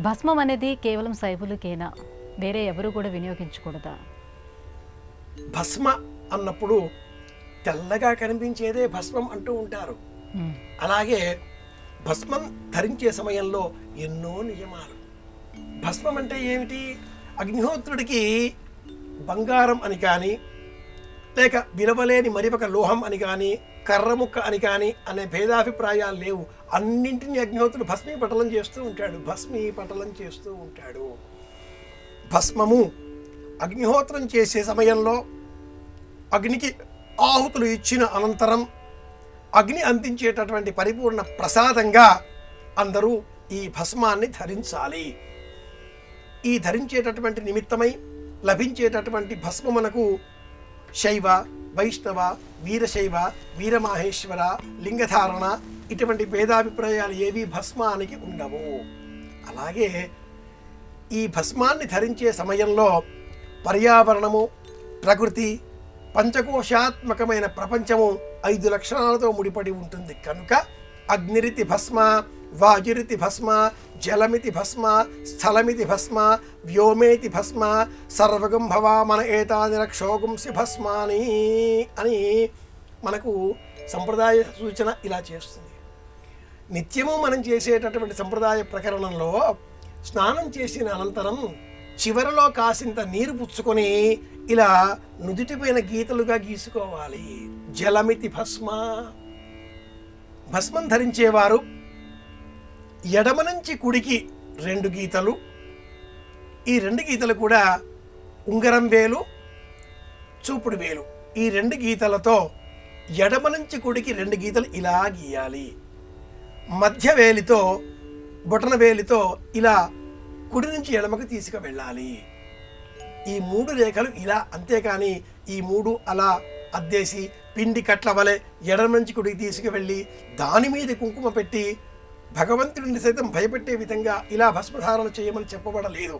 భస్మం అనేది కేవలం శైవులకేనా, వేరే ఎవరు కూడా వినియోగించకూడదా? భస్మ అన్నప్పుడు తెల్లగా కనిపించేదే భస్మం అంటూ ఉంటారు. అలాగే భస్మం ధరించే సమయంలో ఎన్నో నియమాలు. భస్మం అంటే ఏమిటి? అగ్నిహోత్రుడికి బంగారం అని కానీ, లేక విలువలేని మరి ఒక లోహం అని కానీ, కర్రముక్క అని కానీ అనే భేదాభిప్రాయాలు లేవు. అన్నింటినీ అగ్నిహోత్రుడు భస్మీపటలం చేస్తూ ఉంటాడు, భస్మీపటలం చేస్తూ ఉంటాడు. భస్మము అగ్నిహోత్రం చేసే సమయంలో అగ్నికి ఆహుతులు ఇచ్చిన అనంతరం అగ్ని అందించేటటువంటి పరిపూర్ణ ప్రసాదంగా అందరూ ఈ భస్మాన్ని ధరించాలి. ఈ ధరించేటటువంటి నిమిత్తమై లభించేటటువంటి భస్మమునకు శైవ, వైష్ణవ, వీరశైవ, వీరమాహేశ్వర, లింగధారణ ఇటువంటి భేదాభిప్రాయాలు ఏవి భస్మానికి ఉండవు. అలాగే ఈ భస్మాన్ని ధరించే సమయంలో పర్యావరణము, ప్రకృతి, పంచకోశాత్మకమైన ప్రపంచము 5 లక్షణాలతో ముడిపడి ఉంటుంది. కనుక అగ్నిరితి భస్మ, వాయురితి భస్మ, జలమితి భస్మ, స్థలమితి భస్మ, వ్యోమేతి భస్మ, సర్వగం భవామన ఏతాని రక్షోగుంసి భస్మాని అని మనకు సంప్రదాయ సూచన ఇలా చేస్తుంది. నిత్యము మనం చేసేటటువంటి సంప్రదాయ ప్రకరణంలో స్నానం చేసిన అనంతరం చివరలో కాసింత నీరు పుచ్చుకొని ఇలా నుదుటిపైన గీతలుగా గీసుకోవాలి. జలమితి భస్మ. భస్మం ధరించేవారు ఎడమ నుంచి కుడికి 2 గీతలు, ఈ 2 గీతలు కూడా ఉంగరం వేలు, చూపుడు వేలు, ఈ 2 గీతలతో ఎడమ నుంచి కుడికి 2 గీతలు ఇలా గీయాలి. మధ్య వేలితో, బొటన వేలితో ఇలా కుడి నుంచి ఎడమకు తీసుకువెళ్ళాలి. ఈ 3 రేఖలు ఇలా, అంతేకాని ఈ 3 అలా అద్దేసి పిండి కట్ల వలె ఎడమ నుంచి కుడికి తీసుకువెళ్ళి దాని మీద కుంకుమ పెట్టి భగవంతుడిని సైతం భయపెట్టే విధంగా ఇలా భస్మధారణ చేయమని చెప్పబడలేదు.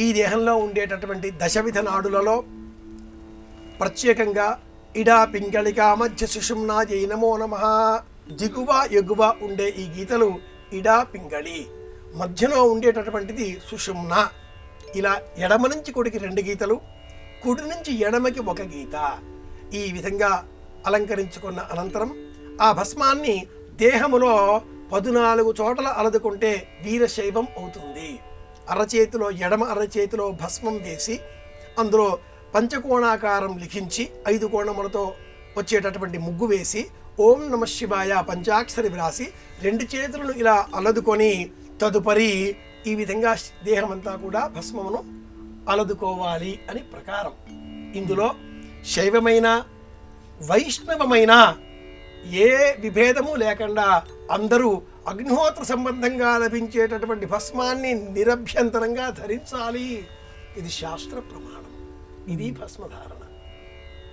ఈ దేహంలో ఉండేటటువంటి దశవిధ నాడులలో ప్రత్యేకంగా ఇడా పింగళికా మధ్య సుషుమ్నా జై నమో నమః, దిగువ ఎగువ ఉండే ఈ గీతలు ఇడా పింగళి, మధ్యలో ఉండేటటువంటిది సుషుమ్న. ఇలా ఎడమ నుంచి కుడికి 2 గీతలు, కుడి నుంచి ఎడమకి 1 గీత, ఈ విధంగా అలంకరించుకున్న అనంతరం ఆ భస్మాన్ని దేహములో 14 చోట్ల అలదుకుంటే వీరశైవం అవుతుంది. అరచేతిలో, ఎడమ అరచేతిలో భస్మం వేసి అందులో పంచకోణాకారం లిఖించి 5 కోణములతో వచ్చేటటువంటి ముగ్గు వేసి ఓం నమః శివాయ పంచాక్షరి వ్రాసి 2 చేతులను ఇలా అలదుకొని తదుపరి ఈ విధంగా దేహమంతా కూడా భస్మమును అలదుకోవాలి అని ప్రకారం. ఇందులో శైవమైన, వైష్ణవమైన ఏ విభేదము లేకుండా అందరూ అగ్నిహోత్ర సంబంధంగా లభించేటటువంటి భస్మాన్ని నిరభ్యంతరంగా ధరించాలి. ఇది శాస్త్ర ప్రమాణం. ఇది భస్మధారణ.